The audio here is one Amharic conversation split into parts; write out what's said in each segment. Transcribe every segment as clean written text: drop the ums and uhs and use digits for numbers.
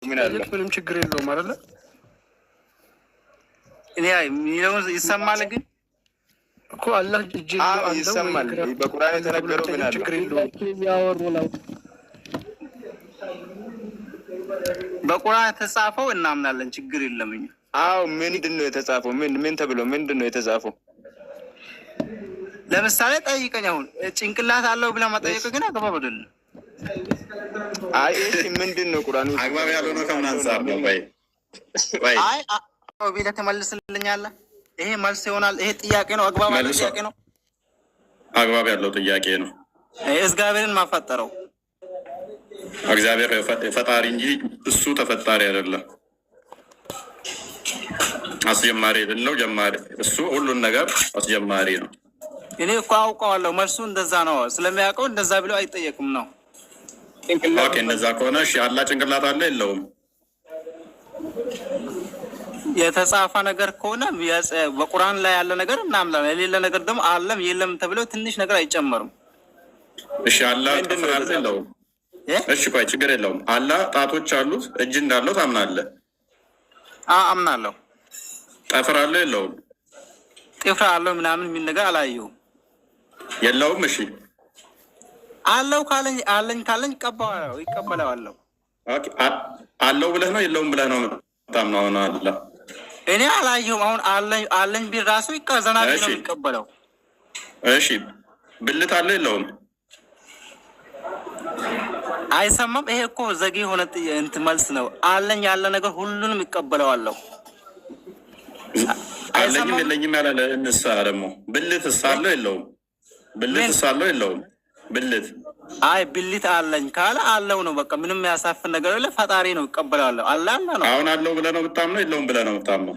ምን አለ? ምንም ችግር የለውም አይደለ? እኔ የሚለውን ይሰማል ግን እኮ አላህ እጅ ይሰማል። በቁርአን የተነገረው ምን አለ? ችግር የለውም ያወሩ ነው። በቁርአን የተጻፈው እናምናለን፣ ችግር የለም። አዎ ምንድን ነው የተጻፈው? ምን ተብሎ ምንድን ነው የተጻፈው? ለምሳሌ ጠይቀኝ። አሁን ጭንቅላት አለው ብለህ መጠየቅ ግን አግባብ አይደለም። አይ እሺ ምንድን ነው ቁርአኑ አግባብ ያለው ነው? ከምን አንፃር ነው? አይ ቢለ ተመልስልኛለህ። ይሄ መልስ ይሆናል። ይሄ ጥያቄ ነው፣ አግባብ ያለው ጥያቄ ነው። አግባብ ያለው ጥያቄ ነው። እግዚአብሔርን ማፈጠረው እግዚአብሔር ፈጣሪ እንጂ እሱ ተፈጣሪ አይደለም። አስጀማሪ አይደለም፣ ጀማሪ እሱ ሁሉን ነገር አስጀማሪ ነው። እኔ እኮ አውቀዋለሁ። መልሱ እንደዛ ነው። ስለሚያውቀው እንደዛ ብሎ አይጠየቅም ነው። ኦኬ እንደዛ ከሆነ እሺ፣ አላህ ጭንቅላት አለ የለውም? የተጻፈ ነገር ከሆነ በቁርአን ላይ ያለ ነገር እናምናለን። የሌለ ነገር ደግሞ አለም የለም ተብሎ ትንሽ ነገር አይጨመርም። እሺ አላህ ጥፍር አለ የለውም? እሺ ቆይ ችግር የለውም። አላህ ጣቶች አሉት፣ እጅ እንዳለው ታምናለህ? አምናለሁ። ጥፍር አለ የለውም? ጥፍር አለው ምናምን የሚል ነገር አላየሁም። የለውም? እሺ አለው ካለኝ አለኝ ካለኝ ይቀበለዋለሁ። አለው ብለህ ነው የለውም ብለህ ነው ታምነው ነው? አላህ እኔ አላየሁም። አሁን አለኝ ቢል ራሱ ይቀዘናል ነው የሚቀበለው። እሺ ብልት አለ የለውም? አይሰማም። ይሄ እኮ ዘጌ የሆነ እንትን መልስ ነው። አለኝ ያለ ነገር ሁሉንም ይቀበለዋለሁ። አለኝም የለኝም ያለ እንሳ ደግሞ ብልት ሳለው የለውም? ብልት ሳለው የለውም? ብልት አይ ብልት አለኝ ካለ አለው ነው በቃ። ምንም ያሳፍን ነገር የለ። ፈጣሪ ነው ይቀበለዋለሁ። አለ ነው። አሁን አለው ብለህ ነው የምታምነው የለውም ብለህ ነው የምታምነው?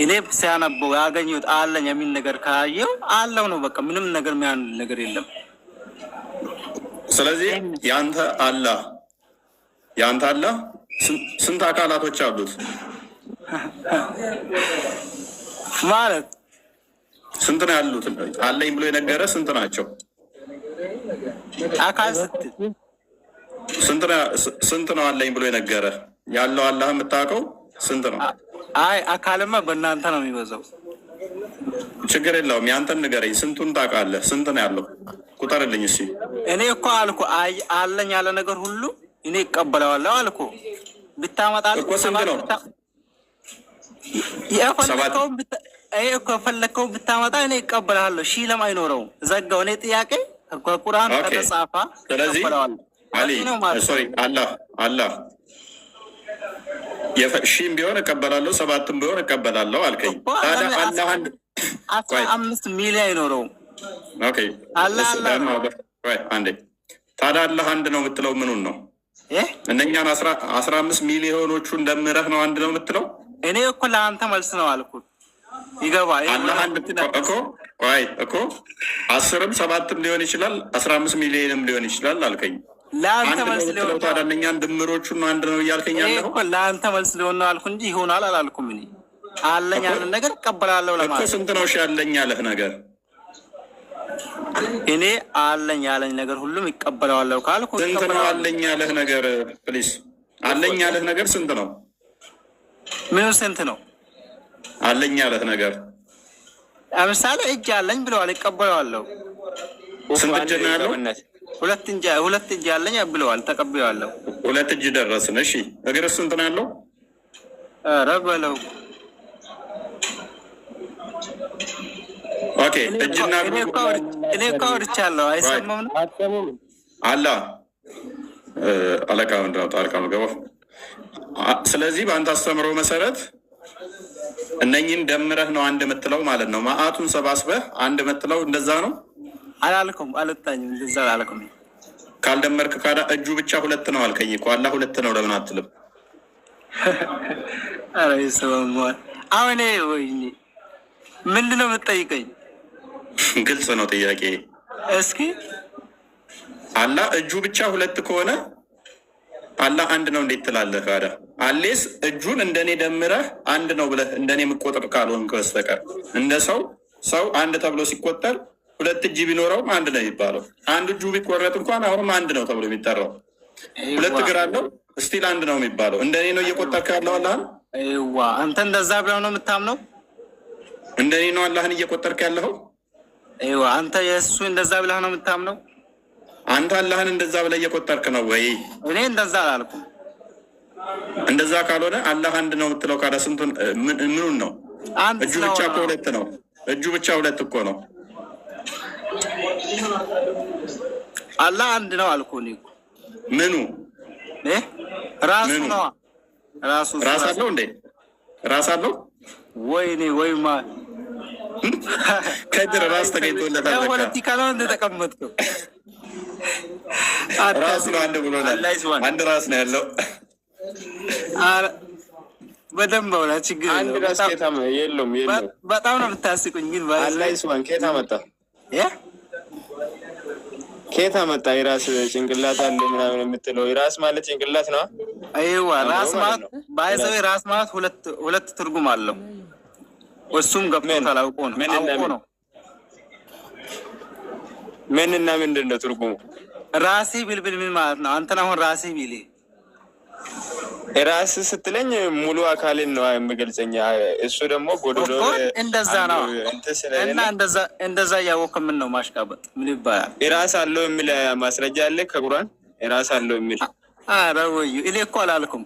እኔ ሲያነበው ያገኘሁት አለኝ የሚል ነገር ካየው አለው ነው በቃ። ምንም ነገር የሚያን ነገር የለም። ስለዚህ ያንተ አላህ ስንት አካላቶች አሉት ማለት? ስንት ነው ያሉት? አለኝ ብሎ የነገረ ስንት ናቸው? አካል ስንት ነው አለኝ ብሎ የነገረ? ያለው አላህ የምታውቀው ስንት ነው? አይ አካልማ በእናንተ ነው የሚበዛው። ችግር የለውም። ያንተን ንገረኝ። ስንቱን ታውቃለህ? ስንት ነው ያለው? ቁጠርልኝ እስኪ። እኔ እኮ አልኩ አለኝ ያለ ነገር ሁሉ እኔ ይቀበለዋለሁ አልኩ። ብታመጣልህ እኮ ስንት ነው? የፈለከውን ብታመጣ እኔ ይቀበላለሁ። ሺህ ለም አይኖረውም። ዘጋው። እኔ ጥያቄ ከቁርአን ከተጻፈ ስለዚህ አላህ ሺህም ቢሆን እቀበላለሁ 7ም ቢሆን እቀበላለሁ አልከኝ። ታዲያ አላህ 15 ሚሊዮን አይኖረውም። አንዴ ታዲያ አላህ አንድ ነው የምትለው ምኑን ነው? እነኛን 15 ሚሊዮኖቹን ደምረህ ነው አንድ ነው የምትለው? እኔ እኮ ለአንተ መልስ ነው አልኩት። ይገባል። አላህ አንድ እኮ 10ም 7ም ሊሆን ይችላል 15 ሚሊዮንም ሊሆን ይችላል አልከኝ። ለአንተ መልስ ሊሆን ታዲያ እነኛን ድምሮቹን አንድ ነው እያልከኝ ያለው እኮ ለአንተ መልስ ሊሆን ነው አልኩ እንጂ ይሆናል አላልኩም። እኔ አለኝ ያለን ነገር እቀበላለሁ ለማለት እኮ። ስንት ነው ያለኝ ያለህ ነገር? እኔ አለኝ ያለኝ ነገር ሁሉም ይቀበለዋለሁ ካልኩ ስንት ነው አለኝ ያለህ ነገር? ፕሊስ አለኝ ያለህ ነገር ስንት ነው? ምን ስንት ነው አለኝ ያለህ ነገር? ለምሳሌ እጅ አለኝ ብለዋል፣ ይቀበለዋለሁ። ስንት እጅ ነው ያለው? ሁለት እጅ አለኝ ብለዋል፣ ተቀበለዋለሁ። 2 እጅ ደረስን። እሺ እግር ስንት ነው ያለው? ኧረ በለው። ኦኬ እጅና እኔ እኮ አውርቻለሁ። አይሰማም ነው አላህ አለቃ ምንድን ነው ጣልቃ መገባው። ስለዚህ በአንተ አስተምሮ መሰረት እነኝን ደምረህ ነው አንድ የምትለው ማለት ነው። ማአቱን ሰባስበህ አንድ የምትለው እንደዛ ነው? አላልኩም፣ አልታኝም፣ እንደዛ አላልኩም። ካልደመርክ ካዳ እጁ ብቻ 2 ነው አልከኝ እኮ። አላህ 2 ነው ለምን አትልም? አረ ይሰማል። አሁን ወይኔ ምንድን ነው የምትጠይቀኝ? ግልጽ ነው ጥያቄ። እስኪ አላህ እጁ ብቻ 2 ከሆነ አላህ አንድ ነው እንዴት ትላለህ? ካዳ አሌስ እጁን እንደኔ ደምረህ አንድ ነው ብለህ እንደኔ የምቆጥር ካልሆንክ በስተቀር እንደ ሰው አንድ ተብሎ ሲቆጠር 2 እጅ ቢኖረውም አንድ ነው የሚባለው። አንድ እጁ ቢቆረጥ እንኳን አሁንም አንድ ነው ተብሎ የሚጠራው። 2 እግር አለው ስቲል አንድ ነው የሚባለው። እንደኔ ነው እየቆጠርክ ያለው አላህን? ዋ አንተ እንደዛ ብለው ነው የምታምነው? እንደኔ ነው አላህን እየቆጠርክ ያለኸው? አንተ የእሱ እንደዛ ብለህ ነው የምታምነው? አንተ አላህን እንደዛ ብለህ እየቆጠርክ ነው ወይ? እኔ እንደዛ አላልኩም። እንደዛ ካልሆነ አላህ አንድ ነው የምትለው ካለ ስንቱን ምኑን ነው? እጁ ብቻ እኮ ሁለት ነው። እጁ ብቻ ሁለት እኮ ነው። አላህ አንድ ነው አልኩህ እኔ እኮ። ምኑ ራሱ ነው። ራሱ ራስ አለው እንዴ? ራስ አለው? ወይኔ ወይማ ከድር ራስ ተገኝቶለታል። ፖለቲካ ነው እንደተቀመጥከው። ራሱ ነው አንድ ብሎናል። አንድ ራስ ነው ያለው። በደንብ ሆነ ችግር አንድ ራስ የለውም። በጣም ነው የምታስቁኝ። ግን አላህ ይስማን። ከየት አመጣ? ከየት አመጣ? የራስ ጭንቅላት አለ ምናምን የምትለው የራስ ማለት ጭንቅላት ነው። አይዋ ራስ ማለት ባይዘው ራስ ማለት ሁለት ትርጉም አለው። እሱም ገብቶታል። አውቆ ነው። ምንና ምንድን ነው ትርጉሙ? ራሴ ቢልብል ምን ማለት ነው? አንተን አሁን ራሴ ቢል ራስ ስትለኝ ሙሉ አካልን ነው የሚገልጸኝ። እሱ ደግሞ ጎዶሎ እንደዛ ነው። እና እንደዛ እያወቅህ ምን ነው ማሽቃበጥ? ምን ይባላል? ራስ አለው የሚል ማስረጃ አለ ከቁርአን? ራስ አለው የሚል ኧረ ወዩ እኔ እኮ አላልኩም።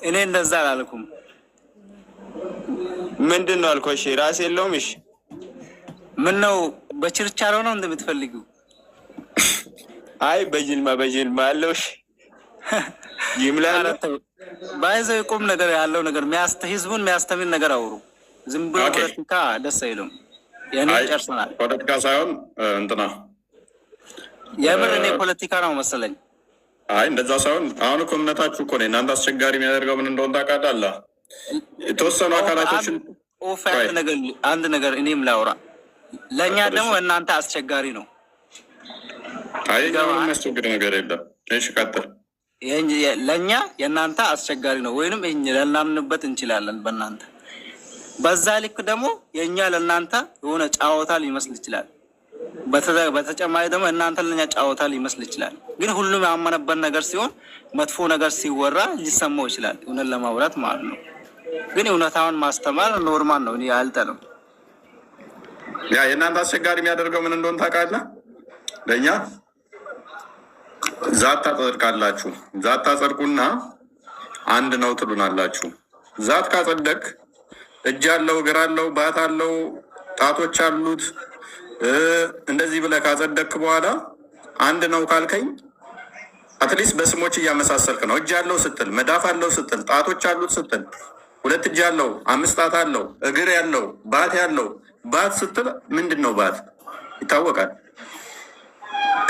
እኔ እንደዛ አላልኩም። ምንድን ነው አልኩህ? እሺ ራስ የለውም። እሺ ምን ነው በችርቻሮ ነው እንደምትፈልጊው? አይ በጅልማ አለው። እሺ ይምላል ባይዘው ቁም ነገር ያለው ነገር ህዝቡን የሚያስተምር ነገር አውሩ። ዝም ብሎ ፖለቲካ ደስ አይሉም። የኔ ጨርሰናል። ፖለቲካ ሳይሆን እንትና የምር እኔ ፖለቲካ ነው መሰለኝ። አይ እንደዛ ሳይሆን አሁን እኮ እምነታችሁ እኮ ነው እናንተ አስቸጋሪ የሚያደርገው ምን እንደሆነ ታውቃለህ? የተወሰኑ አካላቶችን አንድ ነገር እኔም ላውራ። ለእኛ ደግሞ እናንተ አስቸጋሪ ነው። አይ ምንም የሚያስቸግር ነገር የለም። እሺ ቀጥል። ለእኛ የእናንተ አስቸጋሪ ነው ወይንም ልናምንበት እንችላለን በእናንተ። በዛ ልክ ደግሞ የእኛ ለእናንተ የሆነ ጫወታ ሊመስል ይችላል። በተጨማሪ ደግሞ እናንተ ለእኛ ጫወታ ሊመስል ይችላል። ግን ሁሉም ያመነበት ነገር ሲሆን መጥፎ ነገር ሲወራ ሊሰማው ይችላል። እውነት ለማውራት ማለት ነው። ግን እውነታውን ማስተማር ኖርማል ነው። እኔ አልጠልም። ያ የእናንተ አስቸጋሪ የሚያደርገው ምን እንደሆነ ታውቃለህ? ለእኛ ዛት ታጸድቃላችሁ። ዛት ታጸድቁና አንድ ነው ትሉናላችሁ። ዛት ካጸደቅ እጅ አለው፣ እግር አለው፣ ባት አለው፣ ጣቶች አሉት እንደዚህ ብለህ ካጸደቅክ በኋላ አንድ ነው ካልከኝ አትሊስት በስሞች እያመሳሰልክ ነው። እጅ አለው ስትል፣ መዳፍ አለው ስትል፣ ጣቶች አሉት ስትል፣ ሁለት እጅ አለው፣ አምስት ጣት አለው፣ እግር ያለው፣ ባት ያለው። ባት ስትል ምንድን ነው? ባት ይታወቃል።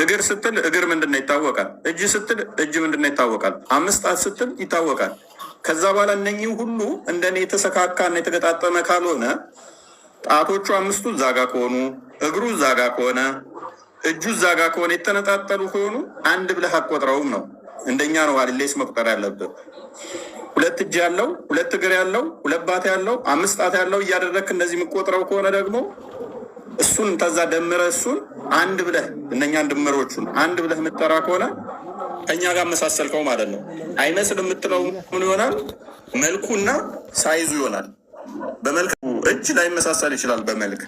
እግር ስትል እግር ምንድን ነው? ይታወቃል። እጅ ስትል እጅ ምንድን ነው? ይታወቃል። አምስት ጣት ስትል ይታወቃል። ከዛ በኋላ እነኚህ ሁሉ እንደኔ የተሰካካና የተገጣጠመ ካልሆነ ጣቶቹ አምስቱ ዛጋ ከሆኑ፣ እግሩ ዛጋ ከሆነ፣ እጁ ዛጋ ከሆነ፣ የተነጣጠሉ ከሆኑ አንድ ብለህ አቆጥረውም ነው። እንደኛ ነው አልሌስ መቁጠር ያለብህ። ሁለት እጅ ያለው፣ ሁለት እግር ያለው፣ ሁለት ባት ያለው፣ አምስት ጣት ያለው እያደረግክ እንደዚህ የምቆጥረው ከሆነ ደግሞ እሱን ተዛ ደምረ እሱን አንድ ብለህ እነኛን ድምሮቹን አንድ ብለህ የምትጠራ ከሆነ ከኛ ጋር መሳሰልከው ማለት ነው። አይመስል የምትለው ምን ይሆናል? መልኩና ሳይዙ ይሆናል። በመልክ እጅ ላይ መሳሰል ይችላል። በመልክ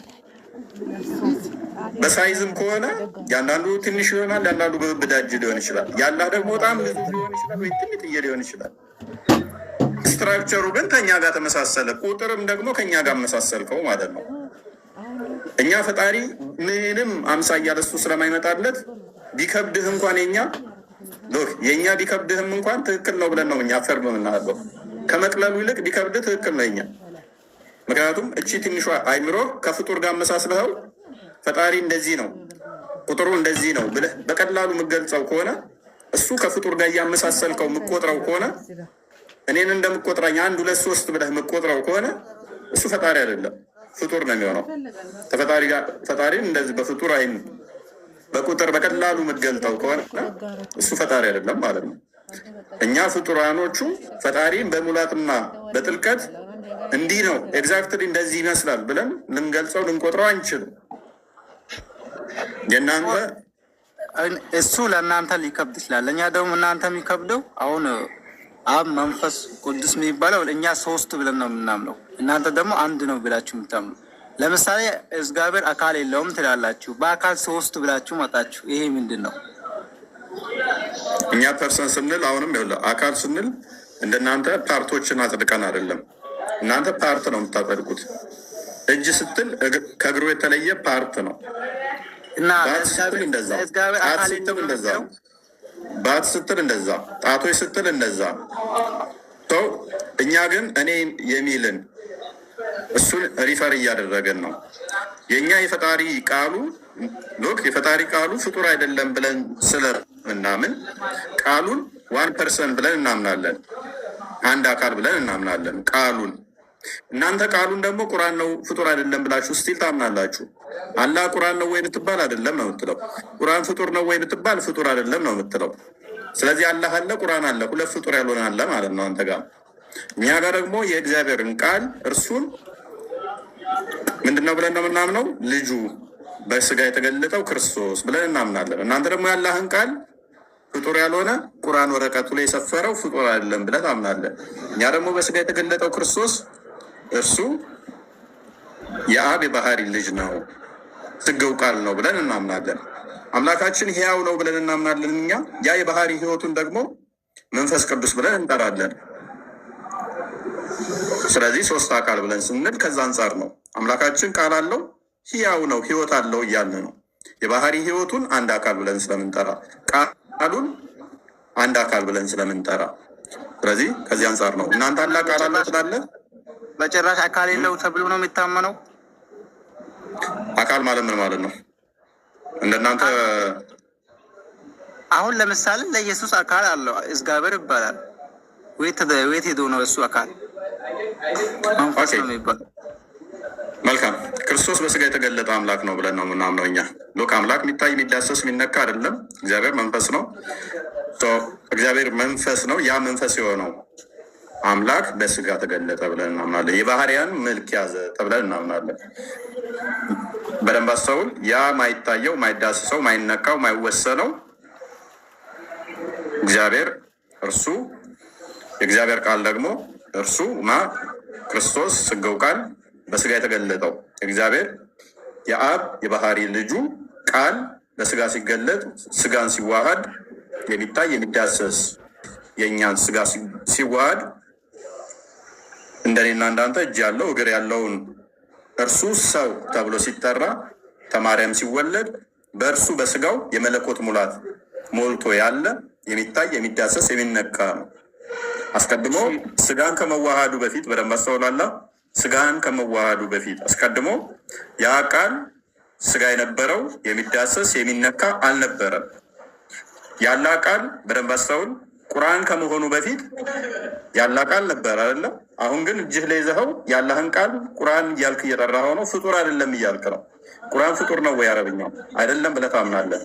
በሳይዝም ከሆነ ያንዳንዱ ትንሽ ይሆናል፣ ያንዳንዱ በብዳጅ ሊሆን ይችላል። ያላ ደግሞ በጣም ብዙ ሊሆን ይችላል፣ ወይ ትንጥዬ ሊሆን ይችላል። ስትራክቸሩ ግን ከኛ ጋር ተመሳሰለ። ቁጥርም ደግሞ ከኛ ጋር መሳሰልከው ማለት ነው። እኛ ፈጣሪ ምንም አምሳያ ለሱ ስለማይመጣለት ቢከብድህ እንኳን የኛ ቢከብድህም እንኳን ትክክል ነው ብለን ነው እኛ ፈርም የምናደርገው። ከመቅለሉ ይልቅ ቢከብድህ ትክክል ነው እኛ። ምክንያቱም እቺ ትንሿ አይምሮ ከፍጡር ጋር መሳስለው ፈጣሪ እንደዚህ ነው ቁጥሩ እንደዚህ ነው ብለህ በቀላሉ የምገልጸው ከሆነ እሱ ከፍጡር ጋር እያመሳሰልከው የምቆጥረው ከሆነ እኔን እንደምቆጥረኝ 1 2 3 ብለህ የምቆጥረው ከሆነ እሱ ፈጣሪ አይደለም፣ ፍጡር ነው የሚሆነው። ፈጣሪን እንደዚህ በፍጡር አይን በቁጥር በቀላሉ የምትገልጠው ከሆነ እሱ ፈጣሪ አይደለም ማለት ነው። እኛ ፍጡራኖቹ ፈጣሪን በሙላትና በጥልቀት እንዲህ ነው ኤግዛክትሊ እንደዚህ ይመስላል ብለን ልንገልጸው ልንቆጥረው አንችልም። የእናንተ እሱ ለእናንተ ሊከብድ ይችላል። ለእኛ ደግሞ እናንተ የሚከብደው አሁን አብ መንፈስ ቅዱስ የሚባለው እኛ ሶስት ብለን ነው የምናምነው፣ እናንተ ደግሞ አንድ ነው ብላችሁ የምታምኑ። ለምሳሌ እግዚአብሔር አካል የለውም ትላላችሁ፣ በአካል ሶስት ብላችሁ መጣችሁ። ይሄ ምንድን ነው? እኛ ፐርሰን ስንል አሁንም ይኸውልህ አካል ስንል እንደናንተ ፓርቶችን አጽድቀን አይደለም። እናንተ ፓርት ነው የምታጸድቁት። እጅ ስትል ከእግሩ የተለየ ፓርት ነው። ባት ስትል እንደዛ፣ ጣት ስትል እንደዛ፣ ባት ስትል እንደዛ፣ ጣቶች ስትል እንደዛ። እኛ ግን እኔ የሚልን እሱን ሪፈር እያደረገን ነው። የእኛ የፈጣሪ ቃሉ ሎክ የፈጣሪ ቃሉ ፍጡር አይደለም ብለን ስለምናምን ቃሉን ዋን ፐርሰን ብለን እናምናለን። አንድ አካል ብለን እናምናለን ቃሉን። እናንተ ቃሉን ደግሞ ቁርአን ነው ፍጡር አይደለም ብላችሁ ስቲል ታምናላችሁ። አላህ ቁርአን ነው ወይ ብትባል አይደለም ነው የምትለው። ቁርአን ፍጡር ነው ወይ ብትባል ፍጡር አይደለም ነው የምትለው። ስለዚህ አላህ አለ፣ ቁርአን አለ፣ ሁለት ፍጡር ያልሆነ አለ ማለት ነው አንተ ጋር። እኛ ጋር ደግሞ የእግዚአብሔርን ቃል እርሱን ምንድነው ብለን ነው የምናምነው? ልጁ በስጋ የተገለጠው ክርስቶስ ብለን እናምናለን። እናንተ ደግሞ የአላህን ቃል ፍጡር ያልሆነ ቁርአን ወረቀቱ ላይ የሰፈረው ፍጡር አይደለም ብለን ታምናለን። እኛ ደግሞ በስጋ የተገለጠው ክርስቶስ እርሱ የአብ የባህሪ ልጅ ነው፣ ስጋው ቃል ነው ብለን እናምናለን። አምላካችን ሕያው ነው ብለን እናምናለን። እኛ ያ የባህሪ ህይወቱን ደግሞ መንፈስ ቅዱስ ብለን እንጠራለን። ስለዚህ ሶስት አካል ብለን ስንል ከዛ አንጻር ነው። አምላካችን ቃል አለው፣ ሕያው ነው፣ ህይወት አለው እያለ ነው። የባህሪ ህይወቱን አንድ አካል ብለን ስለምንጠራ፣ ቃሉን አንድ አካል ብለን ስለምንጠራ፣ ስለዚህ ከዚህ አንጻር ነው። እናንተ አላ ቃል አለው ትላለ፣ በጭራሽ አካል የለው ተብሎ ነው የሚታመነው። አካል ማለት ምን ማለት ነው? እንደናንተ አሁን ለምሳሌ ለኢየሱስ አካል አለው እግዚአብሔር ይባላል። ወይት ሄዶ ነው እሱ አካል መንፈስ ነው የሚባለው። መልካም ክርስቶስ በስጋ የተገለጠ አምላክ ነው ብለን ነው የምናምነው እኛ። ሎክ አምላክ የሚታይ የሚዳሰስ የሚነካ አይደለም። እግዚአብሔር መንፈስ ነው። እግዚአብሔር መንፈስ ነው። ያ መንፈስ የሆነው አምላክ በስጋ ተገለጠ ብለን እናምናለን። የባህሪያን መልክ ያዘ ተብለን እናምናለን። በደንብ አስተውል። ያ ማይታየው፣ ማይዳሰሰው፣ ማይነካው፣ ማይወሰነው እግዚአብሔር እርሱ የእግዚአብሔር ቃል ደግሞ እርሱ ክርስቶስ ስጋው ቃል በስጋ የተገለጠው እግዚአብሔር የአብ የባህሪ ልጁ ቃል በስጋ ሲገለጥ ስጋን ሲዋሃድ የሚታይ የሚዳሰስ የእኛን ስጋ ሲዋሃድ እንደኔና እንዳንተ እጅ ያለው እግር ያለውን እርሱ ሰው ተብሎ ሲጠራ ከማርያም ሲወለድ በእርሱ በስጋው የመለኮት ሙላት ሞልቶ ያለ የሚታይ የሚዳሰስ የሚነካ ነው። አስቀድሞ ስጋን ከመዋሃዱ በፊት በደንብ አስተውላላ። ስጋን ከመዋሃዱ በፊት አስቀድሞ ያ ቃል ስጋ የነበረው የሚዳሰስ የሚነካ አልነበረም። ያላ ቃል በደንብ አስተውል። ቁርአን ከመሆኑ በፊት ያላ ቃል ነበር አይደለ? አሁን ግን እጅህ ላይ ይዘኸው ያላህን ቃል ቁርአን እያልክ እየጠራኸው ነው። ፍጡር አይደለም እያልክ ነው። ቁርአን ፍጡር ነው ወይ? አረብኛው አይደለም ብለህ ታምናለህ።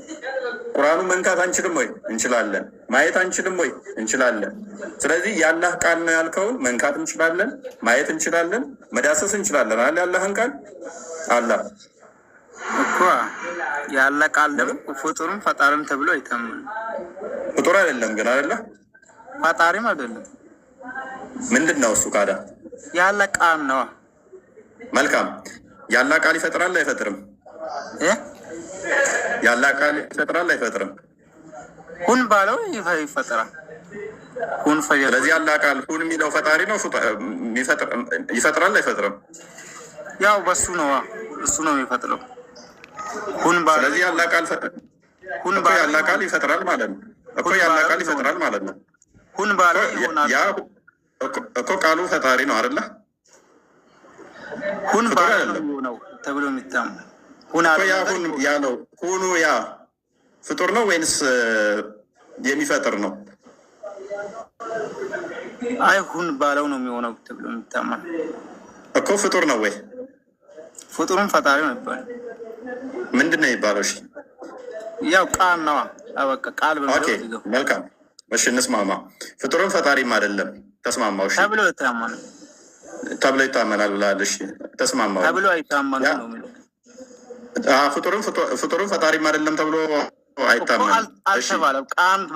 ቁርአኑን መንካት አንችልም ወይ? እንችላለን። ማየት አንችልም ወይ? እንችላለን። ስለዚህ ያላህ ቃል ነው ያልከውን መንካት እንችላለን፣ ማየት እንችላለን፣ መዳሰስ እንችላለን አለ ያላህን ቃል አላህ እኮ ያለ ቃል ደግሞ ፍጡርም ፈጣሪም ተብሎ አይታመንም። ፍጡር አይደለም ግን አይደለ? ፈጣሪም አይደለም። ምንድን ነው እሱ? ካዳ ያለ ቃል ነው። መልካም። ያላ ቃል ይፈጥራል አይፈጥርም? ያላ ቃል ይፈጥራል አይፈጥርም? ሁን ባለው ይፈጥራል። ሁን ፈየር። ስለዚህ ያላ ቃል ሁን የሚለው ፈጣሪ ነው። ይፈጥራል አይፈጥርም? ያው በሱ ነው፣ እሱ ነው የሚፈጥረው። ሁን ባለው። ስለዚህ ያላ ቃል ሁን ባለው ያላ ቃል ይፈጥራል ማለት ነው እኮ። ያላ ቃል ይፈጥራል ማለት ነው። ሁን ባለው ይሆናል እኮ። ቃሉ ፈጣሪ ነው አይደለ? ሁን ባለው ነው ተብሎ የሚታመን ሁን ያለው ሁኑ ያ ፍጡር ነው ወይንስ የሚፈጥር ነው? አይ ሁን ባለው ነው የሚሆነው ተብሎ የሚታመን እኮ። ፍጡር ነው ወይ? ፍጡሩም ፈጣሪ ነው ይባላል። ምንድን ነው የሚባለው? እሺ ያው ቃል ነው። አበቃ ቃል በሚለው መልካም። እሺ እንስማማ። ፍጡሩም ፈጣሪም አይደለም። ተስማማው? እሺ ተብሎ ይታመናል ብለሃል። እሺ ተስማማው? ተብሎ አይታመንም ነው የሚለው። ፍጡሩም ፈጣሪም አይደለም ተብሎ አይታመንም አልተባለም። ቃንት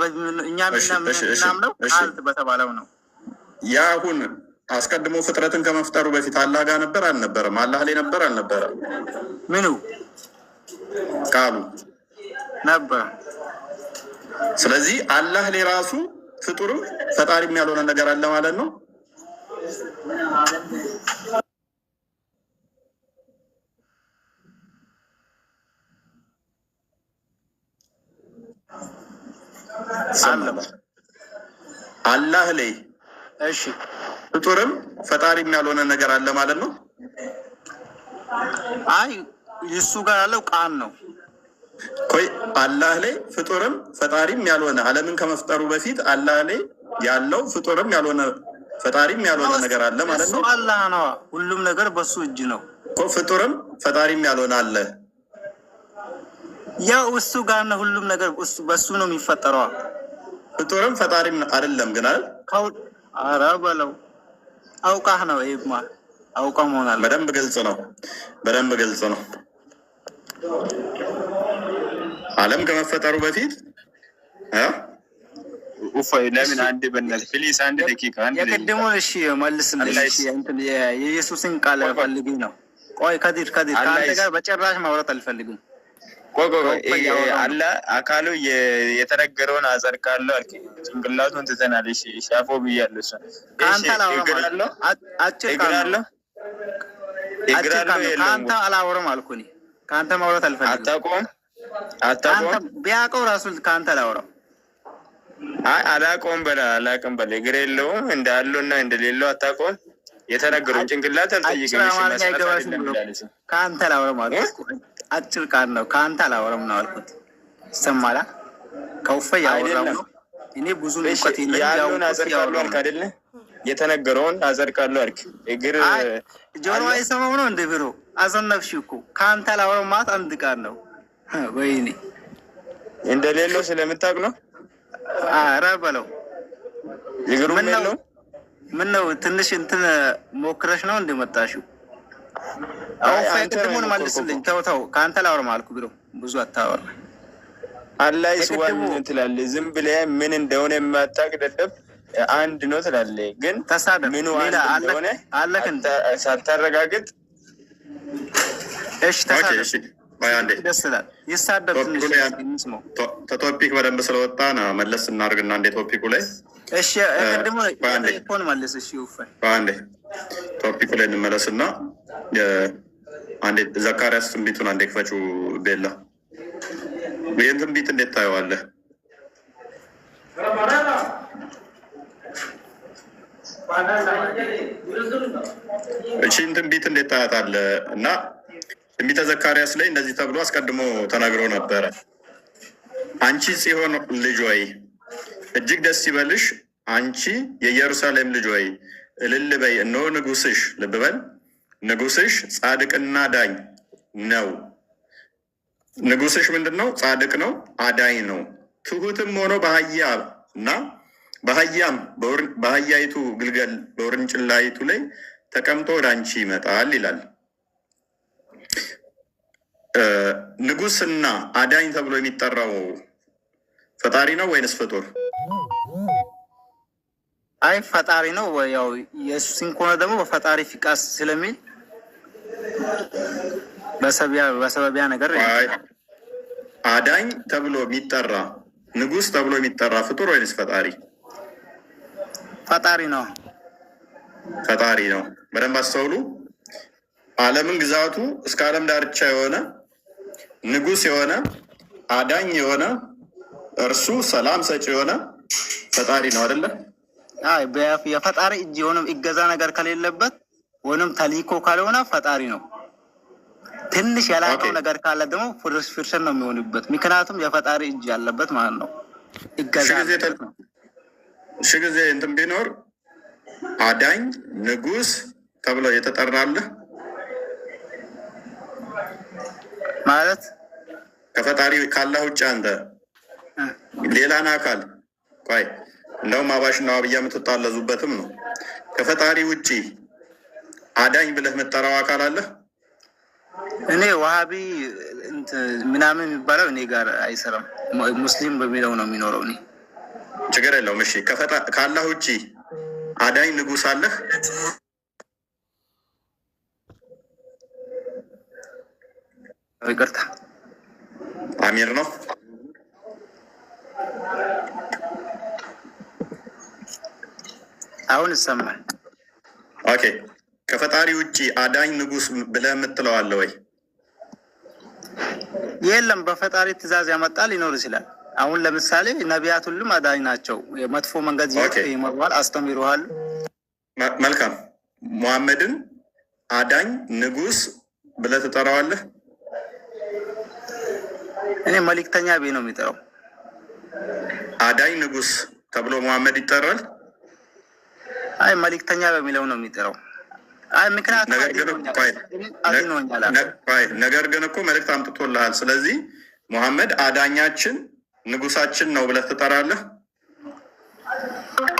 እኛ ምናምነው ቃንት በተባለው ነው። የአሁን አስቀድሞ ፍጥረትን ከመፍጠሩ በፊት አላህ ጋር ነበር አልነበረም? አላህ ላይ ነበር አልነበረም? ምኑ ቃሉ ነበር። ስለዚህ አላህ ላይ ራሱ ፍጡርም ፈጣሪም ያልሆነ ነገር አለ ማለት ነው። አላህ ላይ እሺ ፍጡርም ፈጣሪም ያልሆነ ነገር አለ ማለት ነው። አይ እሱ ጋር ያለው ቃል ነው። ቆይ አላህ ላይ ፍጡርም ፈጣሪም ያልሆነ ዓለምን ከመፍጠሩ በፊት አላህ ላይ ያለው ፍጡርም ያልሆነ ፈጣሪም ያልሆነ ነገር አለ ማለት ነው። አላህ ነው፣ ሁሉም ነገር በሱ እጅ ነው እኮ። ፍጡርም ፈጣሪም ያልሆነ አለ። ያው እሱ ጋር ነው ሁሉም ነገር በሱ ነው የሚፈጠረው። ፍጡርም ፈጣሪም አይደለም ግን አይደል? ኧረ በለው አውቃህ ነው። ይሄማ አውቃህ መሆናል። በደንብ ግልጽ ነው፣ በደንብ ግልጽ ነው። ዓለም ከመፈጠሩ በፊት ለምን አንድ በእናትህ ፕሊስ አንድ ደቂቃ የቅድሙን እሺ መልስልኝ። የኢየሱስን ቃል ፈልጊ ነው። ቆይ ከዲር ከአንተ ጋር በጭራሽ ማውራት አልፈልግም። አለ አካሉ የተነገረውን አጸድቃለሁ አልክ። ጭንቅላቱን ትተናል። ሻፎ ብያለሁ። ከአንተ አላወራም አልኩኝ። ከአንተ ማውራት አልፈልግም። አታውቀውም? ቢያውቀው ራሱ ከአንተ አላወራም። አላውቀውም በላ አላውቅም በላ እግር የለውም እንዳለው እና እንደሌለው አታውቀውም። የተነገረውን ጭንቅላት አልጠይቅም። ከአንተ አላወራም አልኩት። አጭር ቃል ነው። ከአንተ አላወራም ነው አልኩት። ይሰማላ ከውፈ ያወራው ነው። እኔ ብዙ ልቆት ያለውን አጸድቃለሁ አልክ አይደለ? የተነገረውን አጸድቃለሁ አልክ። እግር ጆሮ አይሰማም ነው እንደ ብሮ አዘነብሽ እኮ። ከአንተ አላወራም ማለት አንድ ቃል ነው። ወይኔ እንደሌለው ስለምታውቅ ነው። ኧረ በለው እግሩ ምን ነው ትንሽ እንትን ሞክረሽ ነው እንደመጣሽው? ቅድሙን መልስልኝ። ተው ከአንተ ላወራም አልኩ ብሎ ብዙ አታወራ። አላህ ይስዋን ትላለህ። ዝም ብለህ ምን እንደሆነ የማታውቅ ደደብ አንድ ነው ትላለህ። ግን ምኑ እንደሆነ ሳታረጋግጥ እሺ ተሳደብ። ደስ ይላል። ይሳደብ ትንሽ እንስማው። ቶፒክ በደንብ ስለወጣ ነው መለስ እናድርግና እንደ ቶፒኩ ላይ እሺ ቅድሙ ፎን መልስ። እሺ አንዴ ቶፒኩ ላይ እንመለስና አንዴ ዘካርያስ ትንቢቱን አንዴ ክፈችው። ቤላ ይህን ትንቢት እንዴት ታየዋለህ? እቺን ትንቢት እንዴት ታያታለህ? እና ትንቢተ ዘካርያስ ላይ እንደዚህ ተብሎ አስቀድሞ ተናግሮ ነበረ። አንቺ ጽዮን ልጅ ወይ እጅግ ደስ ይበልሽ፣ አንቺ የኢየሩሳሌም ልጅ ወይ እልል በይ፣ እነሆ ንጉስሽ፣ ልብ በል ንጉስሽ ጻድቅና ዳኝ ነው። ንጉስሽ ምንድን ነው? ጻድቅ ነው፣ አዳኝ ነው። ትሁትም ሆኖ በአህያ እና በአህያም በአህያይቱ ግልገል በውርንጭላይቱ ላይ ተቀምጦ ወደ አንቺ ይመጣል ይላል። ንጉስና አዳኝ ተብሎ የሚጠራው ፈጣሪ ነው ወይንስ ፍጡር? አይ ፈጣሪ ነው። ያው ኢየሱስን ከሆነ ደግሞ በፈጣሪ ፍቃድ ስለሚል በሰበቢያ ነገር አዳኝ ተብሎ የሚጠራ ንጉስ ተብሎ የሚጠራ ፍጡር ወይንስ ፈጣሪ? ፈጣሪ ነው። ፈጣሪ ነው። በደንብ አስተውሉ። ዓለምን ግዛቱ እስከ ዓለም ዳርቻ የሆነ ንጉስ የሆነ አዳኝ የሆነ እርሱ ሰላም ሰጪ የሆነ ፈጣሪ ነው አይደለ? አይ የፈጣሪ እጅ የሆነም ይገዛ ነገር ከሌለበት ወይንም ተሊኮ ካልሆነ ፈጣሪ ነው። ትንሽ ያላቀው ነገር ካለ ደግሞ ፍርሽን ነው የሚሆንበት። ምክንያቱም የፈጣሪ እጅ ያለበት ማለት ነው። ይገዛ ሺ ጊዜ እንትን ቢኖር አዳኝ ንጉስ ተብሎ የተጠራልህ ማለት ከፈጣሪ ካላህ ውጭ አንተ ሌላን አካል ቆይ እንደውም አባሽና ዋብያ የምትጣለዙበትም ነው። ከፈጣሪ ውጭ አዳኝ ብለህ መጠራው አካል አለ? እኔ ዋሃቢ ምናምን የሚባለው እኔ ጋር አይሰራም። ሙስሊም በሚለው ነው የሚኖረው። እኔ ችግር የለውም። እሺ ከአላህ ውጪ አዳኝ ንጉስ አለህ? ይቅርታ አሚር ነው። አሁን ይሰማል። ኦኬ ከፈጣሪ ውጪ አዳኝ ንጉስ ብለህ የምትለው አለ ወይ? የለም። በፈጣሪ ትእዛዝ ያመጣ ሊኖር ይችላል። አሁን ለምሳሌ ነቢያት ሁሉም አዳኝ ናቸው። የመጥፎ መንገድ ይመሯል፣ አስተምሩሃል። መልካም። ሙሐመድን አዳኝ ንጉስ ብለህ ትጠራዋለህ? እኔ መልእክተኛ ብዬ ነው የሚጠራው። አዳኝ ንጉስ ተብሎ ሙሐመድ ይጠራል? አይ መልእክተኛ በሚለው ነው የሚጠራው። አይ ምክንያቱም ነገር ግን እኮ መልእክት አምጥቶልሃል። ስለዚህ ሙሐመድ አዳኛችን ንጉሳችን ነው ብለህ ትጠራለህ?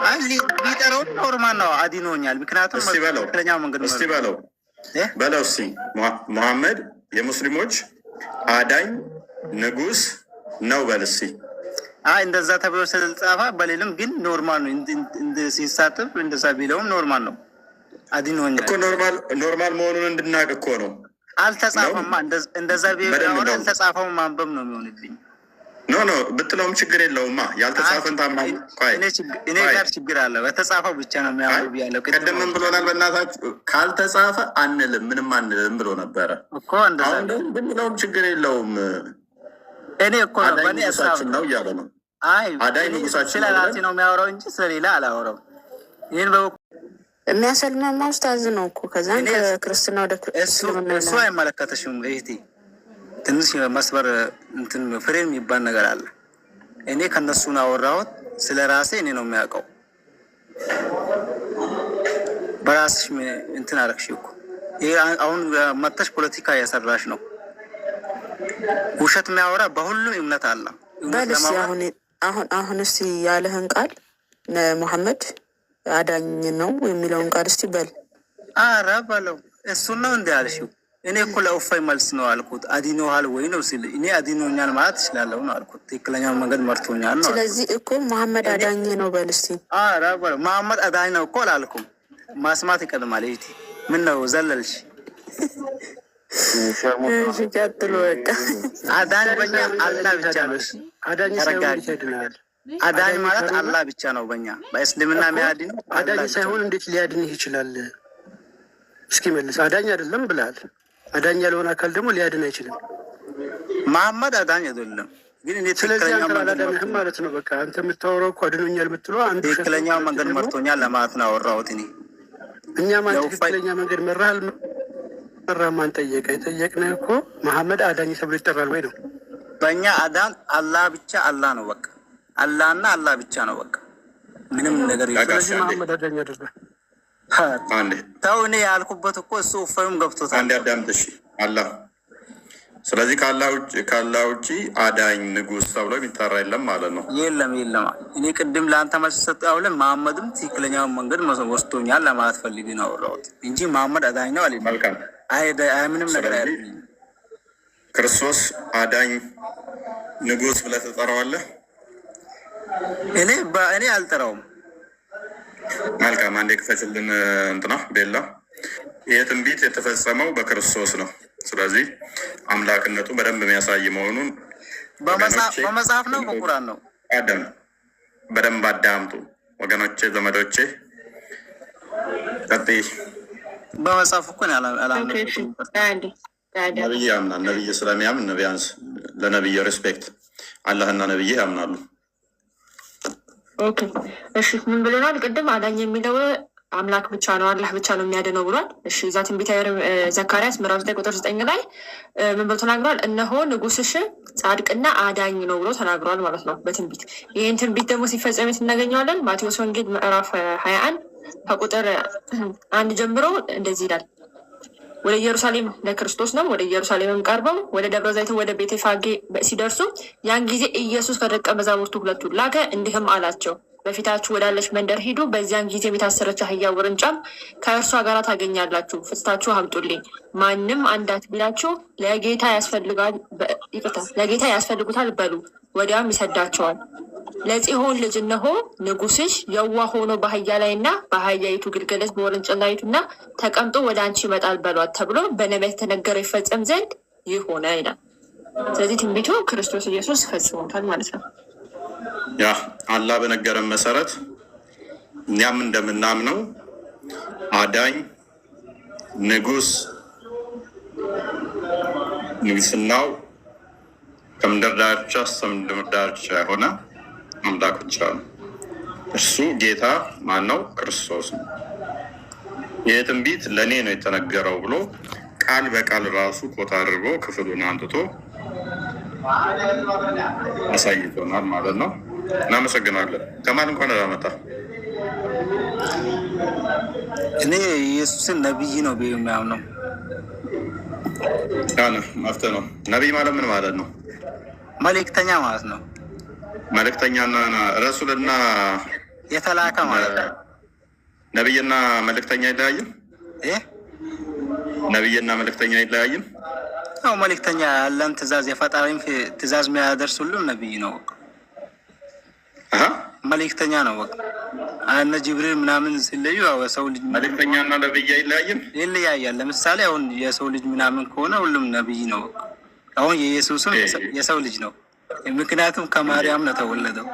አይ ሊጠራው ኖርማል ነው። አድኖኛል። ምክንያቱም እስቲ በለው እስቲ ሙሐመድ የሙስሊሞች አዳኝ ንጉስ ነው በል እስቲ። አይ እንደዛ ተብሎ ስለተጻፈ በሌልም ግን ኖርማል ነው። ሲሳተፍ እንደዛ ቢለውም ኖርማል ነው። አድኖኛል እኮ ኖርማል መሆኑን እንድናቅ እኮ ነው። አልተጻፈማ። እንደዛ ቢሆን አልተጻፈው ማንበብ ነው የሚሆንብኝ። ኖ ብትለውም ችግር የለውማ። ያልተጻፈን እኔ ጋር ችግር አለ። በተጻፈው ብቻ ነው የሚያምሩ ያለው። ቅድም ምን ብሎናል? በእናታችሁ ካልተጻፈ አንልም ምንም አንልም ብሎ ነበረ እኮ። እንደዛ ብንለውም ችግር የለውም። እኔ እኮ በእኔ ሀሳብ ነው እያለ ነው። አይ አዳኝ ንጉሳችን ስለ ራሴ ነው የሚያወራው እንጂ ስለሌላ አላወራው። ይህን የሚያሰልመማ ኡስታዝ ነው እኮ። ከዛን ከክርስትና ወደ እሱ አይመለከተሽም እህቴ። ትንሽ መስበር እንትን ፍሬም የሚባል ነገር አለ። እኔ ከነሱን አወራሁት። ስለ ራሴ እኔ ነው የሚያውቀው። በራስሽ እንትን አረግሽ እኮ። ይሄ አሁን መተሽ ፖለቲካ እያሰራሽ ነው። ውሸት የሚያወራ በሁሉም እምነት አለ። በልስ አሁን እስቲ ያለህን ቃል ሙሐመድ አዳኝ ነው የሚለውን ቃል እስቲ በል። ኧረ በለው። እሱን ነው እንዲ ያልሽው። እኔ እኮ ለኡፋይ መልስ ነው አልኩት። አዲኖሃል ወይ ነው ሲል እኔ አዲኖኛል ማለት እችላለሁ ነው አልኩት። ትክክለኛው መንገድ መርቶኛል ነው። ስለዚህ እኮ መሐመድ አዳኝ ነው በል እስቲ። ኧረ በለው። መሐመድ አዳኝ ነው እኮ አላልኩም። ማስማት ይቀድማል። እህቴ ምን ነው ዘለልሽ? ቀጥሎ በቃ አዳኝ በኛ አላህ ብቻ ነው። አዳኝ ማለት አላህ ብቻ ነው። በኛ በእስልምና የሚያድን አዳኝ ሳይሆን እንዴት ሊያድንህ ይችላል? እስኪ መልስ። አዳኝ አይደለም ብለሃል። አዳኝ ያልሆነ አካል ደግሞ ሊያድን አይችልም። መሐመድ አዳኝ አይደለም ግን እኔ ስለዚህ አንተ አላዳንህም ማለት ነው። በቃ አንተ የምታወራው እኮ አድኖኛል የምትለው አንዱ ትክክለኛው መንገድ መርቶኛል ለማለት ነው አወራሁት። እኛም አንተ ትክክለኛ መንገድ መራሃል ማን ጠየቀ? የጠየቅንህ እኮ መሐመድ አዳኝ ተብሎ ይጠራል ወይ ነው። በእኛ አዳን አላህ ብቻ አላህ ነው። በቃ አላህና አላህ ብቻ ነው። በቃ ምንም ነገር ስለዚህ መሐመድ አዳኝ አይደለም። ተው እኔ ያልኩበት እኮ እሱ ኡፋዩም ገብቶታል። አንድ አዳምጥሽ አላህ። ስለዚህ ከአላህ ውጪ አዳኝ ንጉስ ተብሎ የሚጠራ የለም ማለት ነው። የለም። እኔ ቅድም ለአንተ መልስ ሰጠሁልህ። መሐመድም ትክክለኛውን መንገድ ወስዶኛል ለማለት ፈልጌ ነው አወራሁት እንጂ መሐመድ አዳኝ ነው አለኝ። መልካም። ምንም ነገር አይ ክርስቶስ አዳኝ ንጉስ ብለህ ትጠራዋለህ? እኔ አልጠራውም። መልካም። አንዴ ክፈችልን እንትና ቤላ። ይህ ትንቢት የተፈጸመው በክርስቶስ ነው። ስለዚህ አምላክነቱ በደንብ የሚያሳይ መሆኑን በመጽሐፍ ነው በቁርአን ነው። በደንብ አዳምጡ ወገኖቼ፣ ዘመዶቼ። ቀጥይ። በመጽሐፍ እኮ ነብይ ያምናል። ነብይ ስለሚያምን ቢያንስ ለነብይ ሬስፔክት አላህና ነብይ ያምናሉ። ኦኬ እሺ፣ ምን ብለናል ቅድም? አዳኝ የሚለው አምላክ ብቻ ነው፣ አላህ ብቻ ነው የሚያድነው ብሏል። እሺ፣ እዛ ትንቢተ ዘካርያስ ምዕራፍ 9 ቁጥር 9 ላይ ምን ብሎ ተናግሯል? እነሆ ንጉስሽ ጻድቅና አዳኝ ነው ብሎ ተናግሯል ማለት ነው በትንቢት። ይህን ትንቢት ደግሞ ሲፈጸም እናገኘዋለን ማቴዎስ ወንጌል ምዕራፍ 21 ከቁጥር 1 ጀምሮ እንደዚህ ይላል። ወደ ኢየሩሳሌም ለክርስቶስ ነው። ወደ ኢየሩሳሌምም ቀርበው ወደ ደብረ ዘይትን ወደ ቤተፋጌ ሲደርሱ ያን ጊዜ ኢየሱስ ከደቀ መዛሙርቱ ሁለቱን ላከ፣ እንዲህም አላቸው፣ በፊታችሁ ወዳለች መንደር ሂዱ። በዚያን ጊዜ የታሰረች አህያ ውርንጫም ከእርሷ ጋር ታገኛላችሁ፣ ፍታችሁ አምጡልኝ። ማንም አንዳች ቢላችሁ ለጌታ ያስፈልጉታል በሉ፣ ወዲያም ይሰዳቸዋል። ለጽዮን ልጅ እነሆ ንጉሥሽ የዋህ ሆኖ በአህያ ላይ እና በአህያይቱ ግልገሎች በውርንጭላይቱ እና ተቀምጦ ወደ አንቺ ይመጣል በሏት ተብሎ በነቢያት የተነገረው ይፈጸም ዘንድ ይህ ሆነ ይላል። ስለዚህ ትንቢቱ ክርስቶስ ኢየሱስ ፈጽሞታል ማለት ነው። ያ አላህ በነገረን መሰረት እኛም እንደምናምነው አዳኝ ንጉሥ ንግስናው ከምድር ዳርቻ እስከ ምድር ዳርቻ የሆነ አምላክ ብቻ ነው። እርሱ ጌታ ማን ነው? ክርስቶስ ነው። ይህ ትንቢት ለእኔ ነው የተነገረው ብሎ ቃል በቃል ራሱ ኮት አድርጎ ክፍሉን አንጥቶ አሳይቶናል ማለት ነው። እናመሰግናለን። ከማን እንኳን ላመጣ እኔ ኢየሱስን ነቢይ ነው ብዬ የሚያምነው መፍትሄ ነው። ነቢይ ማለት ምን ማለት ነው? መልእክተኛ ማለት ነው። መልእክተኛና ረሱልና የተላከ ማለት ነው። ነቢይና መልእክተኛ አይለያይም? ነቢይና መልእክተኛ አይለያይም? አዎ፣ መልእክተኛ ያለን ትእዛዝ የፈጣሪን ትእዛዝ የሚያደርስ ሁሉም ነቢይ ነው። መልእክተኛ ነው። በቃ እነ ጅብሪል ምናምን ሲለዩ ሰው ልጅ መልእክተኛና ነቢይ አይለያይም? ይለያያል። ለምሳሌ አሁን የሰው ልጅ ምናምን ከሆነ ሁሉም ነቢይ ነው። አሁን የኢየሱስም የሰው ልጅ ነው፣ ምክንያቱም ከማርያም ነው ተወለደው።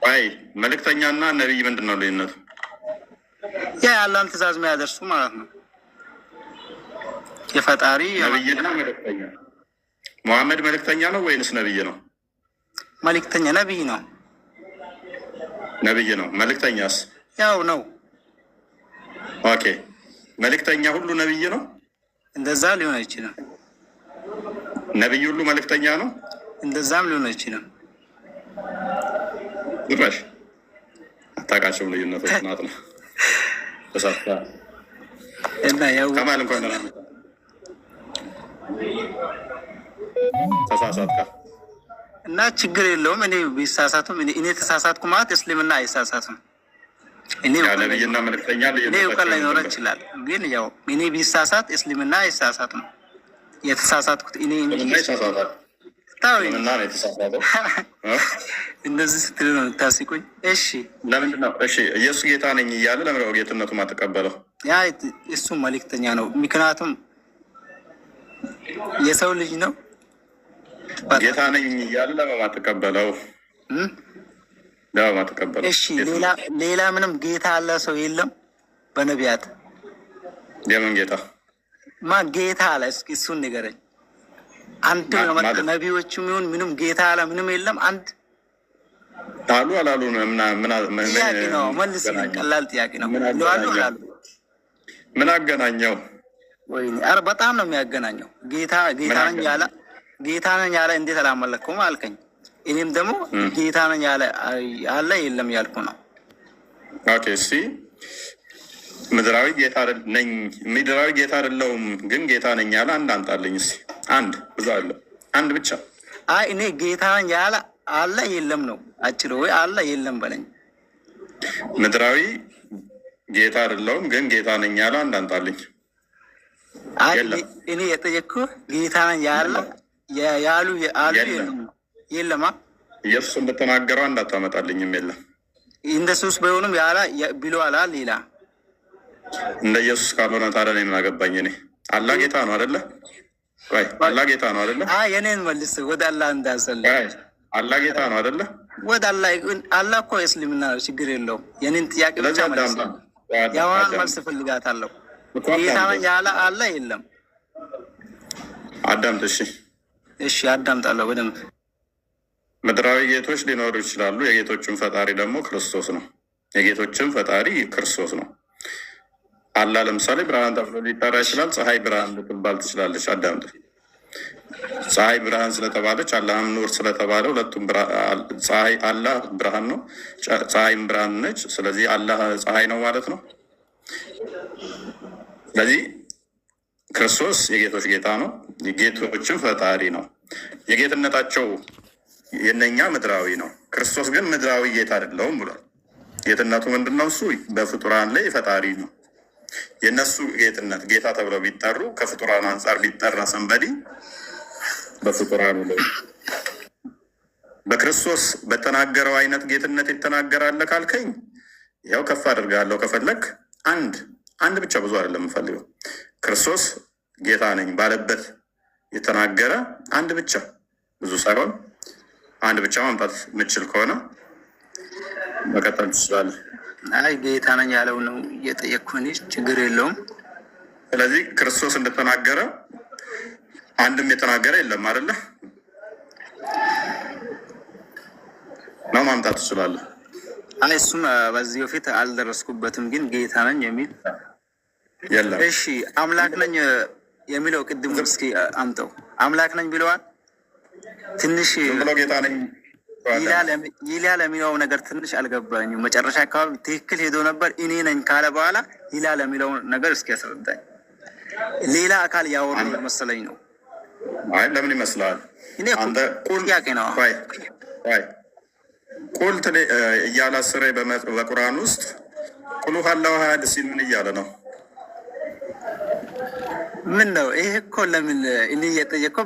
አይ መልእክተኛና ነቢይ ምንድን ነው ልዩነቱ? ያ ያለን ትእዛዝ የሚያደርሱ ማለት ነው። የፈጣሪ ነቢይና መልእክተኛ። ሙሐመድ መልእክተኛ ነው ወይንስ ነቢይ ነው? መልእክተኛ ነቢይ ነው። ነቢይ ነው። መልእክተኛስ? ያው ነው። ኦኬ፣ መልእክተኛ ሁሉ ነቢይ ነው? እንደዛ ሊሆን አይችልም። ነቢይ ሁሉ መልእክተኛ ነው? እንደዛም ሊሆን አይችልም። ድረሽ አታውቃቸውም ልዩነቶች ናት ነው ተሳሳ እና ያው ከማል እንኳን ተሳሳትካ እና ችግር የለውም። እኔ ቢሳሳቱም እኔ ተሳሳትኩ ማለት እስልምና አይሳሳትም። እኔ ነቢይና መልእክተኛ እኔ እውቀት ላይኖረን ይችላል፣ ግን ያው እኔ ቢሳሳት እስልምና አይሳሳትም። የተሳሳትኩት እኔ ይሳሳታል። እና የተሳሳተው እንደዚህ ስትል ነው ታሲቁኝ። እሺ ለምንድን ነው እሺ ኢየሱስ ጌታ ነኝ እያለ ለምን ነው ጌትነቱ ማትቀበለው? ያ እሱ መልእክተኛ ነው። ምክንያቱም የሰው ልጅ ነው። ጌታ ነኝ እያለ ለምን ማትቀበለው? ለምን ማትቀበለው? እሺ ሌላ ምንም ጌታ አለ ሰው የለም በነቢያት። የምን ጌታ ማን ጌታ አለ? እስኪ እሱን ንገረኝ። አንድ ነቢዮችም ይሁን ምንም ጌታ አለ ምንም የለም። አንድ አሉ አላሉ ጥያቄ ነው። መልስ። ቀላል ጥያቄ ነው። አሉ አላሉ ምን አገናኘው? ወይኔ ኧረ በጣም ነው የሚያገናኘው። ጌታ ነኝ ያለ እንዴት አላመለከውም አልከኝ። እኔም ደግሞ ጌታ ነኝ ያለ አለ የለም ያልኩ ነው። ኦኬ እሺ ምድራዊ ጌታ ነኝ፣ ምድራዊ ጌታ አይደለሁም ግን ጌታ ነኝ ያለ አንድ አምጣልኝ እስኪ። አንድ ብዙ አለ፣ አንድ ብቻ። አይ እኔ ጌታ ነኝ ያለ አለ የለም ነው አጭሩ። ወይ አለ የለም በለኝ። ምድራዊ ጌታ አይደለሁም ግን ጌታ ነኝ ያለ አንድ አምጣልኝ። አይ እኔ የጠየቅኩህ ጌታ ነኝ ያለ ያሉ የለማ። ኢየሱስ እንደተናገረው አንድ አታመጣልኝም። የለም እንደሱስ ቢሆንም ያላ ብሎ አላል ሌላ እንደ ኢየሱስ ካልሆነ ታዲያ እኔ ምን አገባኝ? እኔ አላህ ጌታ ነው አይደለ? ወይ አላህ ጌታ ነው አይደለ? የኔን መልስ ወደ አላህ እንዳሰለ አላህ ጌታ ነው አይደለ? ወደ አላህ እኮ እስልምና ነው፣ ችግር የለውም። የኔን ጥያቄ ብቻ መልስ። ያዋን መልስ ፈልጋታለሁ። ጌታ ነኝ ያለ አለ የለም። አዳምጥ። እሺ አዳምጣለሁ በደንብ። ምድራዊ ጌቶች ሊኖሩ ይችላሉ። የጌቶችን ፈጣሪ ደግሞ ክርስቶስ ነው። የጌቶችን ፈጣሪ ክርስቶስ ነው። አላህ ለምሳሌ ብርሃን ተብሎ ሊጠራ ይችላል። ፀሐይ ብርሃን ልትባል ትችላለች። አዳምጥ። ፀሐይ ብርሃን ስለተባለች አላህም ኑር ስለተባለ ሁለቱም ፀሐይ አላህ ብርሃን ነው፣ ፀሐይም ብርሃን ነች። ስለዚህ አላህ ፀሐይ ነው ማለት ነው። ስለዚህ ክርስቶስ የጌቶች ጌታ ነው፣ የጌቶችን ፈጣሪ ነው። የጌትነታቸው የነኛ ምድራዊ ነው። ክርስቶስ ግን ምድራዊ ጌታ አይደለውም ብሏል። ጌትነቱ ምንድን ነው? እሱ በፍጡራን ላይ ፈጣሪ ነው። የእነሱ ጌትነት ጌታ ተብለው ቢጠሩ ከፍጡራን አንጻር ቢጠራ ሰንበዲ በፍጡራኑ ላይ በክርስቶስ በተናገረው አይነት ጌትነት የተናገራለ ካልከኝ ያው ከፍ አድርጋለሁ። ከፈለግ አንድ ብቻ ብዙ አይደለም የምፈልገው ክርስቶስ ጌታ ነኝ ባለበት የተናገረ አንድ ብቻ ብዙ ሳይሆን አንድ ብቻ ማምጣት የምችል ከሆነ መቀጠል ትችላለህ። አይ ጌታ ነኝ ያለው ነው እየጠየቅኩህ፣ ችግር የለውም። ስለዚህ ክርስቶስ እንደተናገረ አንድም የተናገረ የለም አይደለ? ነው ማምጣት ትችላለህ። አይ እሱም በዚህ በፊት አልደረስኩበትም፣ ግን ጌታ ነኝ የሚል የለም። እሺ አምላክ ነኝ የሚለው ቅድም እስኪ አምጠው። አምላክ ነኝ ብለዋል። ትንሽ ብሎ ጌታ ነኝ ይላል የሚለው ነገር ትንሽ አልገባኝም። መጨረሻ አካባቢ ትክክል ሄዶ ነበር። እኔ ነኝ ካለ በኋላ ይላል የሚለው ነገር እስኪ ያስረዳኝ። ሌላ አካል ያወሩ መሰለኝ ነው። አይ ለምን ይመስላል? አንተ ጥያቄ ነው። ቁልት እያላስረ በቁርአን ውስጥ ቁሉ ሀላው ሀያድ ሲል ምን እያለ ነው? ምን ነው ይሄ? እኮ ለምን እኔ እየጠየቀው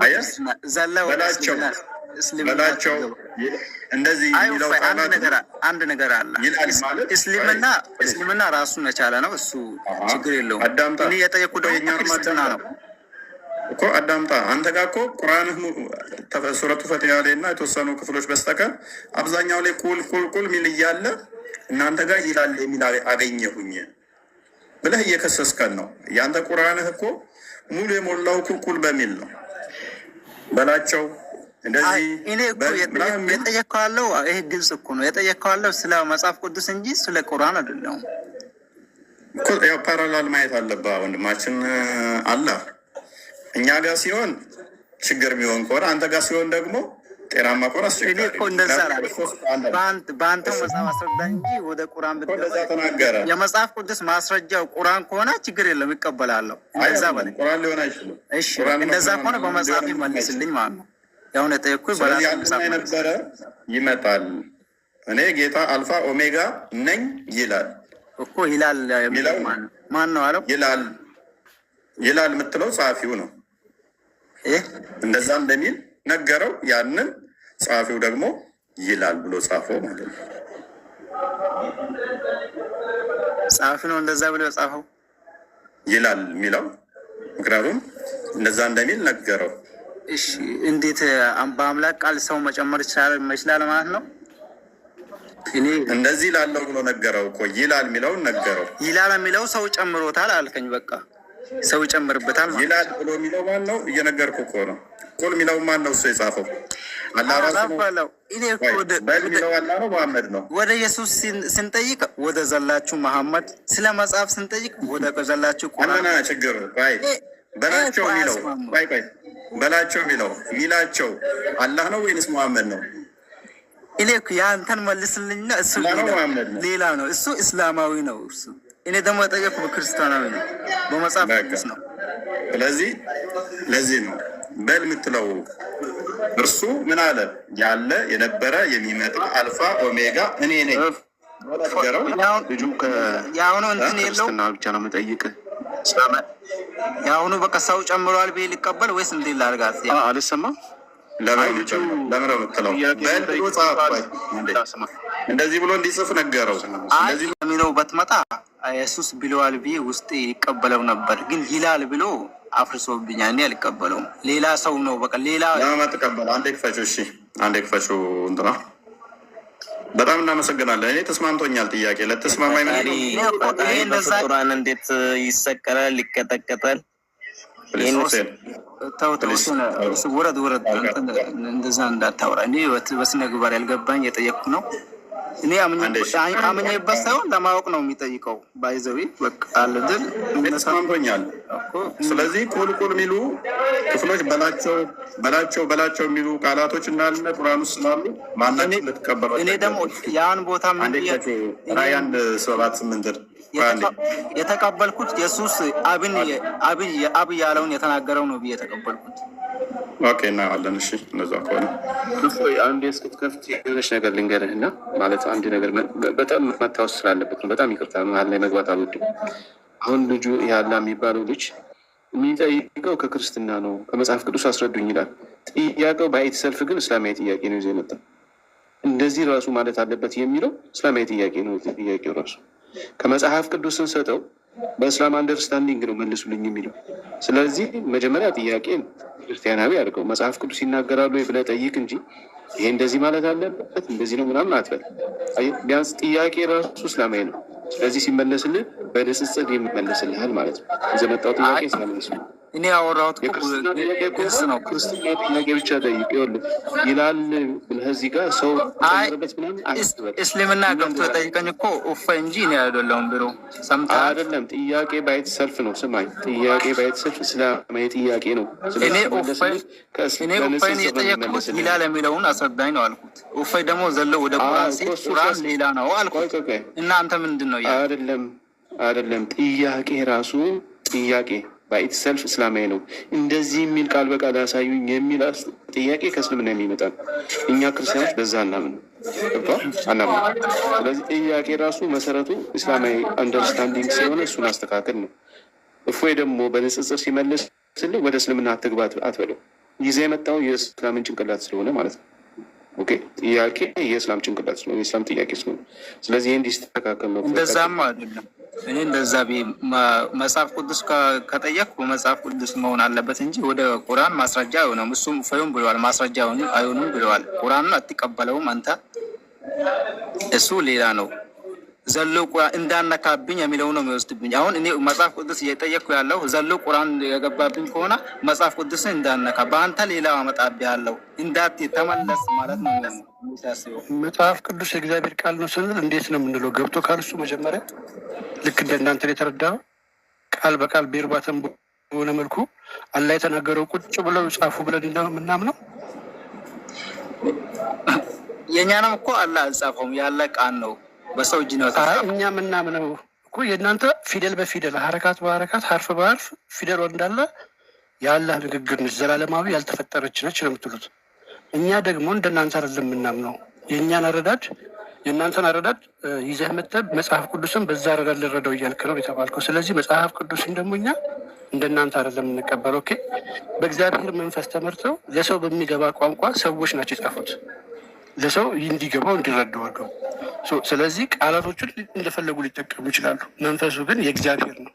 በላቸው እንደዚህ የሚለው አንድ ነገር አለ። እስልምና ራሱን የቻለ ነው። እሱ ችግር የለውም። እኔ የጠየቁ ደግሞ ክርስትና ነው እኮ። አዳምጣ። አንተ ጋር እኮ ቁርአንህ ሱረቱ ፈቲሃ ላይ እና የተወሰኑ ክፍሎች በስተቀር አብዛኛው ላይ ቁል ሚል እያለ እናንተ ጋር ይላል የሚል አገኘሁኝ ብለህ እየከሰስከን ነው። ያንተ ቁርአንህ እኮ ሙሉ የሞላው ቁል በሚል ነው። በላቸው እንደዚህ እኔ እኮ የጠየቅከው ያለው ይሄ ግልጽ እኮ ነው። የጠየቅከው ያለው ስለ መጽሐፍ ቅዱስ እንጂ ስለ ቁርአን አይደለም። ያው ፓራላል ማየት አለብህ ወንድማችን። አላህ እኛ ጋር ሲሆን ችግር የሚሆን ከሆነ አንተ ጋር ሲሆን ደግሞ ጤናማ ከሆነ እኔ እኮ እንደዛ በአንተ መጽሐፍ አስረዳኝ እንጂ ወደ ቁርአን ተናገረ። የመጽሐፍ ቅዱስ ማስረጃው ቁርአን ከሆነ ችግር የለም ይቀበላለሁ። እንደዛ በላይ ቁርአን ሊሆን አይችልም። እሺ እንደዛ ከሆነ በመጽሐፍ ይመልስልኝ ማለት ነው። ያሁን ጠየቅኩኝ ነበረ ይመጣል። እኔ ጌታ አልፋ ኦሜጋ ነኝ ይላል እኮ። ይላል ማን ነው አለው? ይላል የምትለው ጸሐፊው ነው። እንደዛ እንደሚል ነገረው። ያንን ጸሐፊው ደግሞ ይላል ብሎ ጻፈው ማለት ነው። ጸሐፊ ነው እንደዛ ብሎ ጻፈው ይላል የሚለው ምክንያቱም እንደዛ እንደሚል ነገረው። እሺ እንዴት በአምላክ ቃል ሰው መጨመር ይችላል ማለት ነው? እኔ እንደዚህ ላለው ብሎ ነገረው እኮ። ይላል የሚለውን ነገረው። ይላል የሚለው ሰው ጨምሮታል አልከኝ። በቃ ሰው ይጨምርበታል ማለት ይላል ብሎ የሚለው ማን ነው? እየነገርኩ እኮ ነው። ቁል የሚለው ማን ነው? እሱ የጻፈው አላህ ራሱ ነው። እኔ እኮ የሚለው አላህ ነው መሐመድ ነው። ወደ ኢየሱስ ስንጠይቅ ወደ ዘላችሁ መሐመድ፣ ስለ መጽሐፍ ስንጠይቅ ወደ ዘላችሁ ቁርአን። ችግር በላቸው የሚለው በላቸው የሚለው ሚላቸው አላህ ነው ወይንስ መሐመድ ነው? እኔ እኮ የአንተን መልስልኝና እሱ ሌላ ነው። እሱ እስላማዊ ነው። እሱ እኔ ደግሞ የጠየኩ በክርስቲያናዊ ነው፣ በመጽሐፍ ቅዱስ ነው። ስለዚህ ለዚህ ነው በል የምትለው። እርሱ ምን አለ? ያለ የነበረ የሚመጣ አልፋ ኦሜጋ እኔ ነኝ ነገረው። የአሁኑ እንትን የለው ብቻ ነው የምጠይቅህ። የአሁኑ በቃ ሰው ጨምሯል ብዬ ሊቀበል ወይስ እንዴት ላድርጋት? አልሰማም። ለምን የምትለው በል ብሎ ጻፍ። እንደዚህ ብሎ እንዲጽፍ ነገረው። እንደዚህ የሚለው በትመጣ ኢየሱስ ብለዋል ብዬ ውስጤ ይቀበለው ነበር፣ ግን ይላል ብሎ አፍርሶብኛል። እኔ አልቀበለውም። ሌላ ሰው ነው በቃ ሌላ ተቀበለ። አንዴ ክፈችው። እሺ አንዴ ክፈችው። እንትና በጣም እናመሰግናለን። እኔ ተስማምቶኛል። ጥያቄ ለተስማማኝ ቁርአን እንዴት ይሰቀላል ይቀጠቀጣል? ውረድ እንደዛ እንዳታወራ። እኔ በስነ ግባር ያልገባኝ የጠየቅኩ ነው። እኔ አምኜበት ሳይሆን ለማወቅ ነው የሚጠይቀው። ባይዘዊ በቃ አለድል ተስማምቶኛል። ስለዚህ ቁልቁል የሚሉ ክፍሎች በላቸው የሚሉ ቃላቶች እንዳለ ቁርአን ውስጥ ስላሉ ማናቸው ልትቀበሉ። እኔ ደግሞ ያን ቦታ ራዕይ 1:7-8 የተቀበልኩት ኢየሱስ አብ ያለውን የተናገረው ነው ብዬ የተቀበልኩት። ኦኬ እናያለን። እሺ እነዛ ከሆነ አንድ እስክትከፍት የሆነች ነገር ልንገርህ እና ማለት አንድ ነገር በጣም መታወስ ስላለበት ነው። በጣም ይቅርታ መሀል ላይ መግባት አልወድም። አሁን ልጁ ያላ የሚባለው ልጅ የሚጠይቀው ከክርስትና ነው፣ ከመጽሐፍ ቅዱስ አስረዱኝ ይላል። ጥያቄው በአይት ሰልፍ ግን እስላማዊ ጥያቄ ነው ይዞ የመጣው። እንደዚህ ራሱ ማለት አለበት የሚለው እስላማዊ ጥያቄ ነው። ጥያቄው ራሱ ከመጽሐፍ ቅዱስ ስንሰጠው በእስላም አንደርስታንዲንግ ነው መልሱልኝ የሚለው። ስለዚህ መጀመሪያ ጥያቄ ክርስቲያናዊ አድርገው መጽሐፍ ቅዱስ ይናገራሉ ብለህ ጠይቅ እንጂ ይሄ እንደዚህ ማለት አለበት እንደዚህ ነው ምናምን አትበል። ቢያንስ ጥያቄ ራሱ እስላማዊ ነው። ስለዚህ ሲመለስልህ በንጽጽር የሚመለስልሃል ማለት ነው። የመጣው ጥያቄ ስለመለስ ነው። እኔ ያወራሁት የክርስትና ጥያቄ ነው። ክርስትና ጥያቄ ብቻ ጠይቅ ይላል ብለህ እዚህ ጋር ሰው ጨምርበት ምናምን አትበል። እስልምና ገብቶ ጠይቀኝ እኮ እፎይ እንጂ እኔ አይደለሁም ብሎ ሰምተሃል አይደለም። ጥያቄ ባይት ሰልፍ ነው። ስማኝ፣ ጥያቄ ባይት ሰልፍ እስላማዊ ጥያቄ ነው። እኔ እፎይን የጠየቅኩት ይላል የሚለውን አስረዳኝ ነው አልኩት። እፎይ ደግሞ ዘሎ ወደ ቁርአን ሲል ቁርአን ሌላ ነው አልኩት። እናንተ ምንድን ነው አይደለም። ጥያቄ ራሱ ጥያቄ ባይት ሰልፍ እስላማዊ ነው። እንደዚህ የሚል ቃል በቃል ያሳዩኝ የሚል ጥያቄ ከእስልምና የሚመጣ ነው። እኛ ክርስቲያኖች በዛ አናምን አናምን። ስለዚህ ጥያቄ ራሱ መሰረቱ እስላማዊ አንደርስታንዲንግ ስለሆነ እሱን አስተካከል ነው። እፎይ ደግሞ በንጽጽር ሲመልስልህ ወደ እስልምና አትግባት አትበለው። ይዘ የመጣው የእስላምን ጭንቅላት ስለሆነ ማለት ነው። ኦኬ፣ ጥያቄ የእስላም ጭንቅላት ስለሆነ የእስላም ጥያቄ ስለሆነ ስለዚህ ይህ እንዲስተካከል ነው። እንደዛማ አይደለም። እኔ እንደዛ መጽሐፍ ቅዱስ ከጠየቅኩ በመጽሐፍ ቅዱስ መሆን አለበት እንጂ ወደ ቁርአን ማስረጃ አይሆንም። እሱም እፎይም ብለዋል፣ ማስረጃ አይሆንም ብለዋል። ቁርአንን አትቀበለውም አንተ፣ እሱ ሌላ ነው። ዘሎ ቁርአን እንዳነካብኝ የሚለው ነው የሚወስድብኝ። አሁን እኔ መጽሐፍ ቅዱስ እየጠየቅኩ ያለው ዘሎ ቁርአን የገባብኝ ከሆነ መጽሐፍ ቅዱስን እንዳነካ በአንተ ሌላ አመጣብህ ያለው እንዳት ተመለስ ማለት ነው የሚያስበው። መጽሐፍ ቅዱስ የእግዚአብሔር ቃል ነው ስንል እንዴት ነው የምንለው? ገብቶ ካልሱ መጀመሪያ ልክ እንደ እናንተ የተረዳው ቃል በቃል ቤርባተን በሆነ መልኩ አላህ የተናገረው ቁጭ ብለው ጻፉ ብለን እንደምናምነው የእኛንም እኮ አላህ አልጻፈውም፣ ያለ ቃል ነው በሰው እጅ ነው። እኛ የምናምነው እኮ የእናንተ ፊደል በፊደል ሀረካት በሀረካት ሀርፍ በሀርፍ ፊደል እንዳለ የአላህ ንግግር ነች፣ ዘላለማዊ ያልተፈጠረች ነች ነው የምትሉት። እኛ ደግሞ እንደናንተ አይደለም የምናምነው። የእኛን አረዳድ የእናንተን አረዳድ ይዘህ መተህ መጽሐፍ ቅዱስን በዛ አረዳድ ልረዳው እያልክ ነው የተባልከው። ስለዚህ መጽሐፍ ቅዱስን ደግሞ እኛ እንደናንተ አይደለም የምንቀበለው። ኦኬ፣ በእግዚአብሔር መንፈስ ተመርተው ለሰው በሚገባ ቋንቋ ሰዎች ናቸው የጻፉት፣ ለሰው እንዲገባው እንዲረዳው አድርገው። ስለዚህ ቃላቶቹን እንደፈለጉ ሊጠቀሙ ይችላሉ። መንፈሱ ግን የእግዚአብሔር ነው።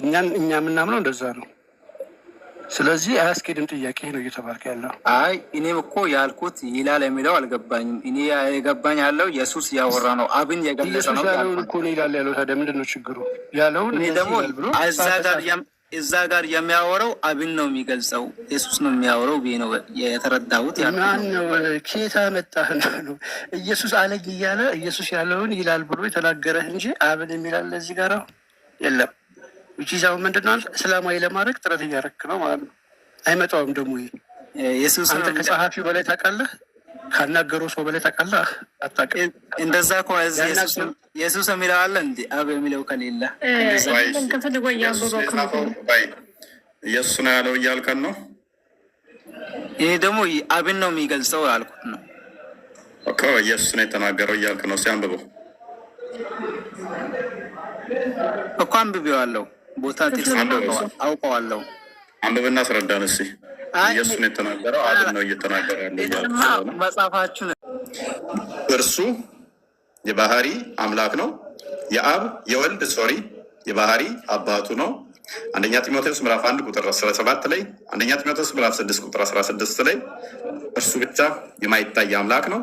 እኛ የምናምነው እንደዛ ነው። ስለዚህ አያስኬድም ጥያቄ ነው እየተባልክ ያለው። አይ እኔም እኮ ያልኩት ይላል የሚለው አልገባኝም። እኔ የገባኝ ያለው ኢየሱስ ያወራ ነው፣ አብን የገለጸ ነው ያለውን እኮ ነው ይላል ያለው። ታዲያ ምንድን ነው ችግሩ? ያለውን እኔ ደግሞ እዛ ጋር የሚያወራው አብን ነው የሚገልጸው፣ ኢየሱስ ነው የሚያወራው ብዬ ነው የተረዳሁት። ማን ነው ኬታ መጣህ ነው ኢየሱስ አለኝ እያለ ኢየሱስ ያለውን ይላል ብሎ የተናገረህ እንጂ አብን የሚላል እዚህ ጋር የለም። ዛው ምንድነው እስላማዊ ለማድረግ ጥረት እያደረክ ነው ማለት ነው። አይመጣውም ደግሞ ኢየሱስ አንተ ከጸሐፊው በላይ ታውቃለህ፣ ካናገረው ሰው በላይ ታውቃለህ። አታውቅም። እንደዛ ከሆነ ኢየሱስ የሚለው አለ እንዲ አብ የሚለው ከሌለ ኢየሱስ ነው ያለው እያልከን ነው። ይሄ ደግሞ አብን ነው የሚገልጸው ያልኩት ነው እኮ። ኢየሱስ ነው የተናገረው እያልክ ነው። ሲያንብበው እኮ አንብቤዋለሁ። ቦታ አውቀዋለሁ። አንብብና አስረዳን እስኪ። ኢየሱስ ነው የተናገረው፣ አብን ነው እየተናገረ ያለው መጽሐፋችሁን። እርሱ የባህሪ አምላክ ነው። የአብ የወልድ የባህሪ አባቱ ነው። አንደኛ ጢሞቴዎስ ምዕራፍ 1 ቁጥር 17 ላይ፣ አንደኛ ጢሞቴዎስ ምዕራፍ 6 ቁጥር 16 ላይ እርሱ ብቻ የማይታይ አምላክ ነው።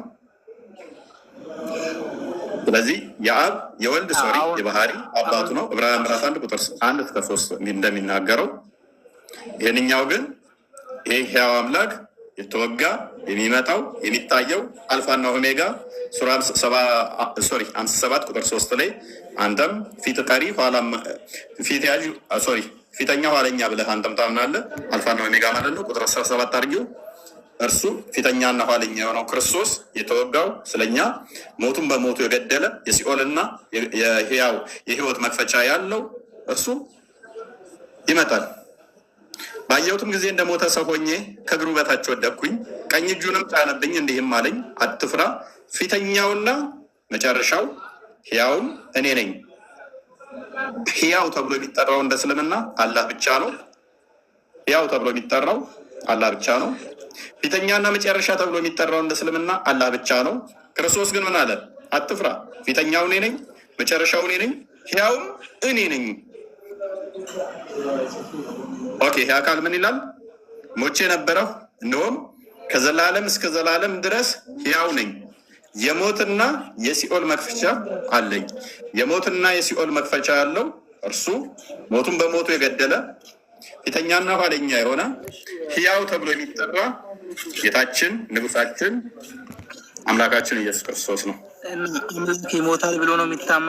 ስለዚህ የአብ የወልድ የባህሪ አባቱ ነው። ዕብራውያን ምዕራፍ 1 ቁጥር 1 እስከ 3 እንደሚናገረው፣ ይህንኛው ግን ይህ ሕያው አምላክ የተወጋ የሚመጣው የሚታየው አልፋና ኦሜጋ ሱራ 57 ቁጥር 3 ላይ አንተም ፊት ቀሪ ፊት ያዥ ፊተኛ ኋለኛ ብለህ አንተም ታምናለህ። አልፋና ኦሜጋ ማለት ነው። ቁጥር 17 አድርጊው። እርሱ ፊተኛና ኋለኛ የሆነው ክርስቶስ የተወጋው ስለኛ ሞቱን በሞቱ የገደለ የሲኦልና የሕይወት መክፈቻ ያለው እርሱ ይመጣል። ባየሁትም ጊዜ እንደሞተ ሰው ሆኜ ከእግሩ በታች ወደቅኩኝ። ቀኝ እጁንም ጫነብኝ፣ እንዲህም አለኝ፣ አትፍራ፣ ፊተኛውና መጨረሻው ሕያውም እኔ ነኝ። ሕያው ተብሎ የሚጠራው እንደ እስልምና አላህ ብቻ ነው። ሕያው ተብሎ የሚጠራው አላህ ብቻ ነው። ፊተኛና መጨረሻ ተብሎ የሚጠራው እንደ እስልምና አላህ ብቻ ነው። ክርስቶስ ግን ምን አለ? አትፍራ፣ ፊተኛው እኔ ነኝ፣ መጨረሻው እኔ ነኝ፣ ሕያውም እኔ ነኝ። ኦኬ፣ ይህ አካል ምን ይላል? ሞቼ ነበረሁ፣ እነሆም ከዘላለም እስከ ዘላለም ድረስ ሕያው ነኝ። የሞትና የሲኦል መክፈቻ አለኝ። የሞትና የሲኦል መክፈቻ ያለው እርሱ ሞቱን በሞቱ የገደለ ፊተኛና ኋለኛ የሆነ ሕያው ተብሎ የሚጠራ ጌታችን ንጉሳችን አምላካችን ኢየሱስ ክርስቶስ ነው። አምላክ ይሞታል ብሎ ነው የሚታማ